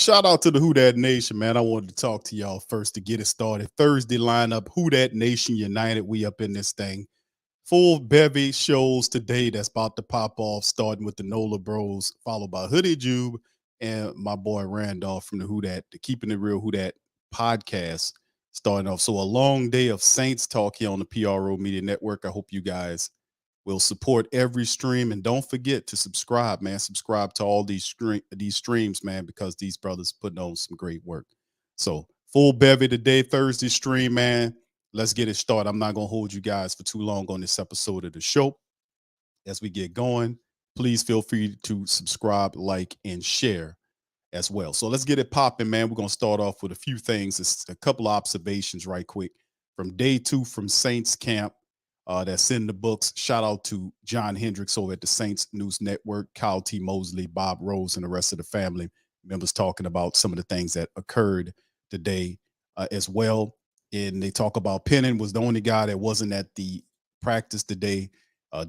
shout out to the Who Dat Nation, man. I wanted to talk to y'all first to get it started. Thursday lineup, Who Dat Nation United. We up in this thing. Full bevy shows today that's about to pop off, starting with the Nola Bros, followed by Hoodie Jube and my boy Randolph from the Who Dat, the Keeping It Real Who Dat podcast, starting off. So a long day of Saints talk here on the PRO Media Network. I hope you guys will support every stream, and don't forget to subscribe, man. Subscribe to all these streams, man, because these brothers putting on some great work. So full bevy today, Thursday stream, man. Let's get it started. I'm not gonna hold you guys for too long on this episode of the show. As we get going, please feel free to subscribe, like, and share as well. So let's get it popping, man. We're gonna start off with a few things. It's a couple of observations right quick from day 2 from Saints camp. That's in the books. Shout out to John Hendricks over at the Saints News Network, Kyle T. Mosley, Bob Rose, and the rest of the family members talking about some of the things that occurred today as well. And they talk about Pennon was the only guy that wasn't at the practice today.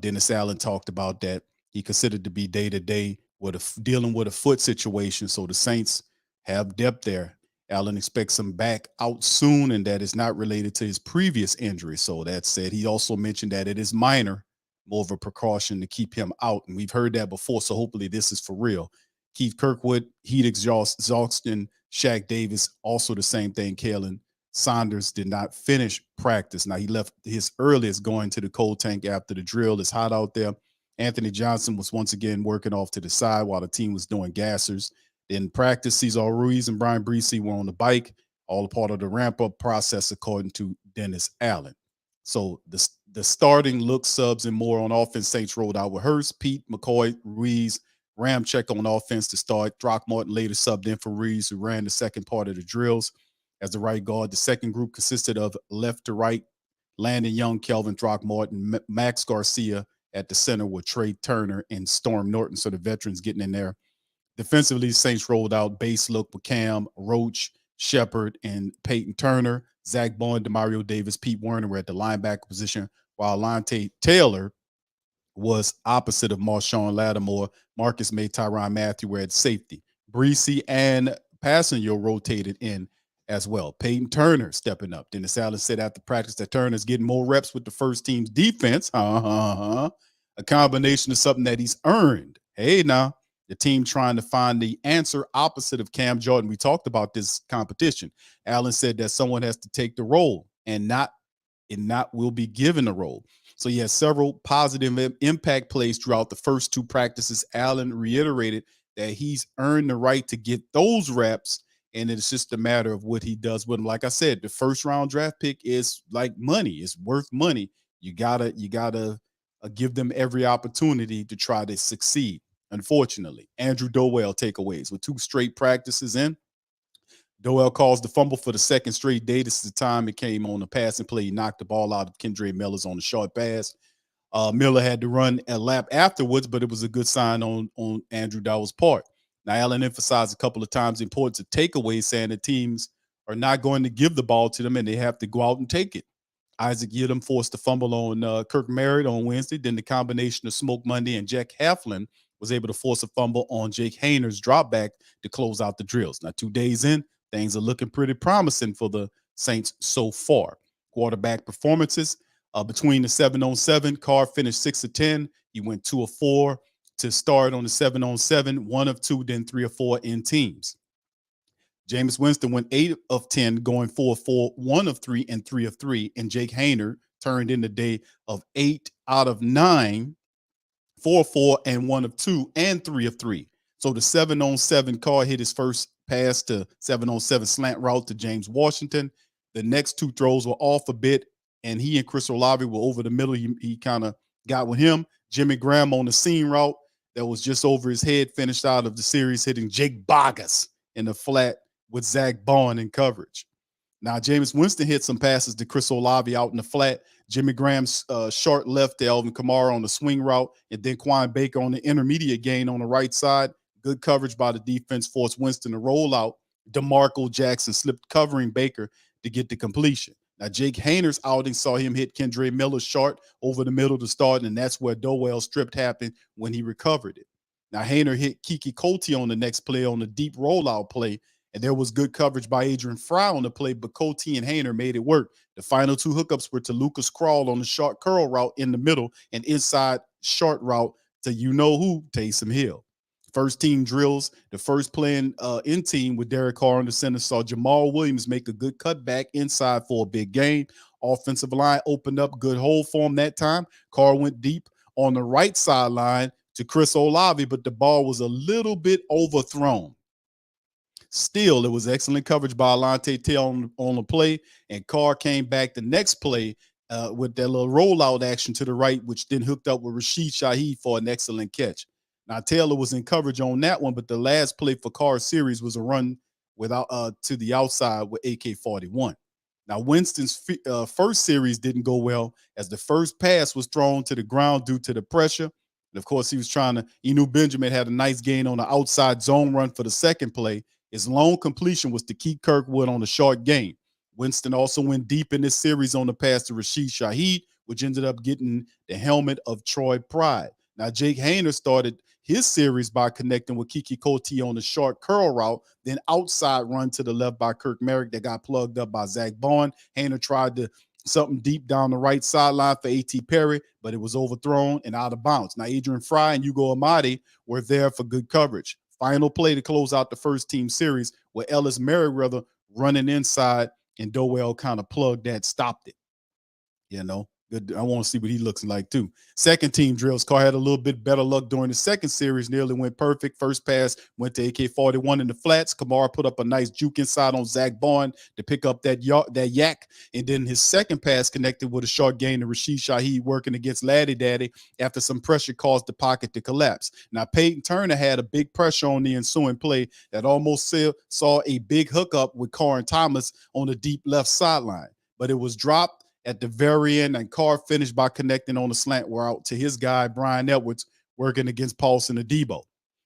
Dennis Allen talked about that. He considered to be day to day with dealing with a foot situation. So the Saints have depth there. Allen expects him back out soon, and that is not related to his previous injury. So that said, he also mentioned that it is minor, more of a precaution to keep him out. And we've heard that before, so hopefully this is for real. Keith Kirkwood, heat exhaustion. Shaq Davis, also the same thing. Kalen Saunders did not finish practice. Now, he left his earliest going to the cold tank after the drill. It's hot out there. Anthony Johnson was once again working off to the side while the team was doing gassers. In practice, Cesar Ruiz and Brian Breesy were on the bike, all a part of the ramp-up process, according to Dennis Allen. So the starting look, subs, and more on offense, Saints rolled out with Hurst, Pete, McCoy, Ruiz, Ramczyk on offense to start. Throckmorton later subbed in for Ruiz, who ran the second part of the drills as the right guard. The second group consisted of left to right, Landon Young, Kelvin Throckmorton, Max Garcia at the center with Trey Turner and Storm Norton. So the veterans getting in there. Defensively, Saints rolled out base look with Cam, Roach, Shepard, and Peyton Turner. Zach Bowen, Demario Davis, Pete Werner were at the linebacker position, while Alontae Taylor was opposite of Marshawn Lattimore. Marcus May, Tyrann Mathieu were at safety. Breesy and Passenger rotated in as well. Peyton Turner stepping up. Dennis Allen said after practice that Turner's getting more reps with the first team's defense. A combination of something that he's earned. Hey, now. The team trying to find the answer opposite of Cam Jordan. We talked about this competition. Allen said that someone has to take the role and not will be given the role. So he has several positive impact plays throughout the first 2 practices. Allen reiterated that he's earned the right to get those reps, and it's just a matter of what he does with them. Like I said, the first round draft pick is like money. It's worth money. You gotta give them every opportunity to try to succeed. Unfortunately, Andrew Dowell takeaways with 2 straight practices in. Dowell caused the fumble for the second straight day. This is the time it came on the passing play. He knocked the ball out of Kendre Miller's on the short pass. Miller had to run a lap afterwards, but it was a good sign on Andrew Dowell's part. Now, Allen emphasized a couple of times the importance of takeaways, saying that teams are not going to give the ball to them and they have to go out and take it. Isaac Yiadom forced a fumble on Kirk Merritt on Wednesday. Then the combination of Smoke Monday and Jack Heflin was able to force a fumble on Jake Hayner's drop back to close out the drills. Now, 2 days in, things are looking pretty promising for the Saints so far. Quarterback performances between the 7-on-7, Carr finished 6 of 10. He went 2 of 4 to start on the 7-on-7, 1 of 2, then 3 of 4 in teams. Jameis Winston went 8 of 10, going 4 of 4, 1 of 3, and 3 of 3. And Jake Hayner turned in the day of 8 out of 9, 4 of 4, and 1 of 2, and 3 of 3. So the 7-on-7 Carr hit his first pass to 7-on-7 slant route to James Washington. The next 2 throws were off a bit, and he and Chris Olave were over the middle. He kind of got with him. Jimmy Graham on the seam route that was just over his head, finished out of the series, hitting Jake Bogus in the flat with Zach Bowen in coverage. Now, Jameis Winston hit some passes to Chris Olave out in the flat. Jimmy Graham's short left to Alvin Kamara on the swing route, and then Quan Baker on the intermediate gain on the right side. Good coverage by the defense forced Winston to roll out. DeMarco Jackson slipped covering Baker to get the completion. Now, Jake Hayner's outing saw him hit Kendre Miller short over the middle to start, and that's where Dowell's strip happened when he recovered it. Now, Hayner hit Kiki Cote on the next play on the deep rollout play, and there was good coverage by Adrian Fry on the play, but Cote and Hayner made it work. The final two hookups were to Lucas Krull on the short curl route in the middle and inside short route to you-know-who, Taysom Hill. First team drills, the first play in team with Derek Carr in the center saw Jamal Williams make a good cutback inside for a big gain. Offensive line opened up good hole for him that time. Carr went deep on the right sideline to Chris Olave, but the ball was a little bit overthrown. Still, it was excellent coverage by Alontae Taylor on the play, and Carr came back the next play with that little rollout action to the right, which then hooked up with Rashid Shaheed for an excellent catch. Now, Taylor was in coverage on that one, but the last play for Carr's series was a run without to the outside with AK-41. Now, Winston's first series didn't go well as the first pass was thrown to the ground due to the pressure. And of course, he was trying to, Enu Benjamin had a nice gain on the outside zone run for the second play. His lone completion was to keep Kirkwood on the short game. Winston also went deep in this series on the pass to Rashid Shaheed, which ended up getting the helmet of Troy Pride. Now, Jake Hayner started his series by connecting with Kiki Cote on the short curl route, then outside run to the left by Kirk Merrick that got plugged up by Zach Bond. Hayner tried to something deep down the right sideline for A.T. Perry, but it was overthrown and out of bounds. Now, Adrian Fry and Ugo Amadi were there for good coverage. Final play to close out the first team series with Ellis Merriweather running inside, and Dowell kind of plugged that, stopped it. You know, good. I want to see what he looks like too. Second team drills. Carr had a little bit better luck during the second series. Nearly went perfect. First pass went to AK-41 in the flats. Kamara put up a nice juke inside on Zach Bond to pick up that yak. And then his second pass connected with a short gain to Rashid Shaheed working against Laddie Daddy after some pressure caused the pocket to collapse. Now, Peyton Turner had a big pressure on the ensuing play that almost saw a big hookup with Carr and Thomas on the deep left sideline, but it was dropped at the very end, and Carr finished by connecting on the slant route to his guy, Brian Edwards, working against Paulson Adebo.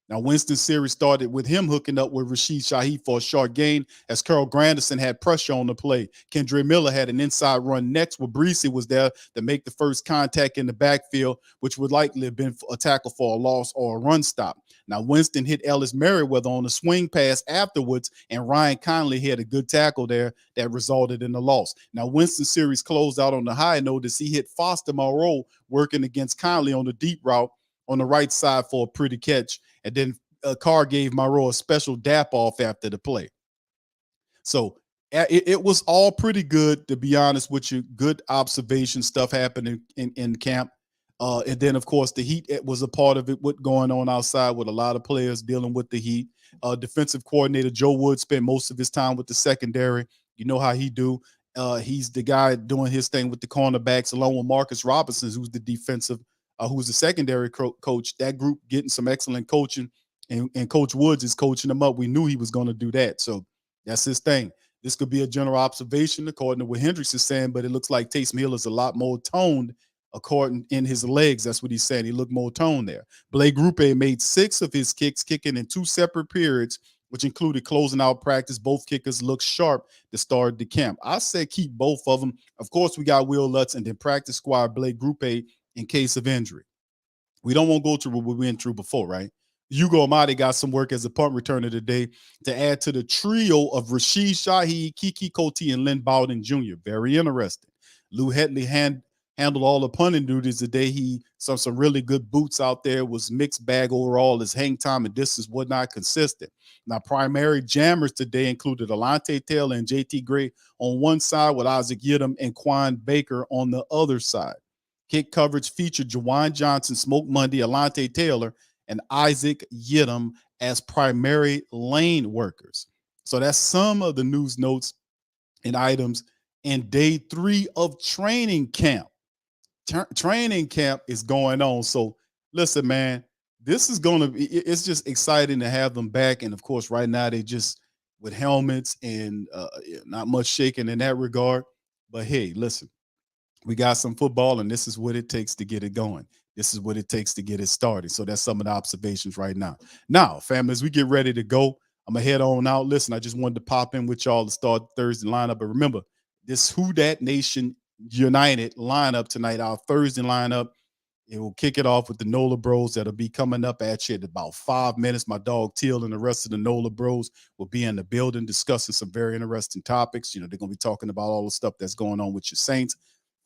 Now, Winston's series started with him hooking up with Rashid Shaheed for a short gain as Carl Granderson had pressure on the play. Kendre Miller had an inside run next where Breesy was there to make the first contact in the backfield, which would likely have been a tackle for a loss or a run stop. Now, Winston hit Ellis Merriweather on a swing pass afterwards, and Ryan Conley had a good tackle there that resulted in the loss. Now, Winston's series closed out on the high note as he hit Foster Moreau working against Conley on the deep route on the right side for a pretty catch. And then Carr gave Moreau a special dap off after the play. So it was all pretty good, to be honest with you. Good observation stuff happening in camp. And then, of course, the heat was a part of it, what going on outside with a lot of players dealing with the heat. Defensive coordinator Joe Wood spent most of his time with the secondary. You know how he do. He's the guy doing his thing with the cornerbacks, along with Marcus Robinson, who's the defensive, who's the secondary coach. That group getting some excellent coaching, and Coach Woods is coaching them up. We knew he was going to do that. So that's his thing. This could be a general observation, according to what Hendricks is saying, but it looks like Taysom Hill is a lot more toned according in his legs. That's what he's saying. He looked more toned there. Blake Grupe made 6 of his kicks, kicking in 2 separate periods, which included closing out practice. Both kickers looked sharp to start the camp. I said keep both of them. Of course, we got Will Lutz and then practice squad Blake Grupe in case of injury. We don't want to go through what we went through before, right? Hugo Amadi got some work as a punt returner today to add to the trio of Rashid Shaheed, Kiki Cote, and Lynn Bowden Jr. Very interesting. Lou Headley handled all the punting duties today. He saw some really good boots out there, was mixed bag overall. His hang time and distance was not consistent. Now, primary jammers today included Alontae Taylor and J.T. Gray on one side with Isaac Yiadom and Quan Baker on the other side. Kick coverage featured Jawan Johnson, Smoke Monday, Alontae Taylor, and Isaac Yiadom as primary lane workers. So that's some of the news notes and items in day 3 of training camp. Training camp is going on. So listen, man, this is going to be, it's just exciting to have them back. And of course, right now they just with helmets and not much shaking in that regard. But hey, listen, we got some football, and this is what it takes to get it going. This is what it takes to get it started. So that's some of the observations right now. Now, family, as we get ready to go, I'm going to head on out. Listen, I just wanted to pop in with y'all to start Thursday lineup. But remember, this Who Dat Nation United lineup tonight, our Thursday lineup, It will kick it off with the NOLA Bros that'll be coming up at you in about 5 minutes. My dog Teal and the rest of the NOLA Bros will be in the building discussing some very interesting topics. They're going to be talking about all the stuff that's going on with your Saints,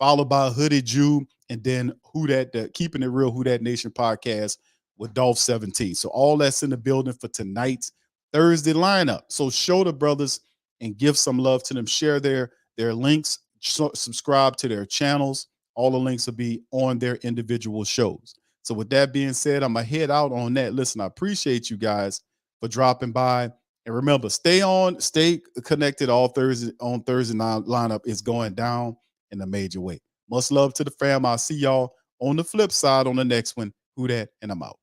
followed by Hooded Jew, and then Who That, the Keeping It Real Who That Nation podcast with Dolph 17. So all that's in the building for tonight's Thursday lineup. So show the brothers and give some love to them. Share their links, subscribe to their channels. All the links will be on their individual shows. So with that being said, I'm going to head out on that. Listen, I appreciate you guys for dropping by. And remember, stay connected all Thursday. On Thursday night lineup is going down in a major way. Much love to the fam. I'll see y'all on the flip side on the next one. Who that? And I'm out.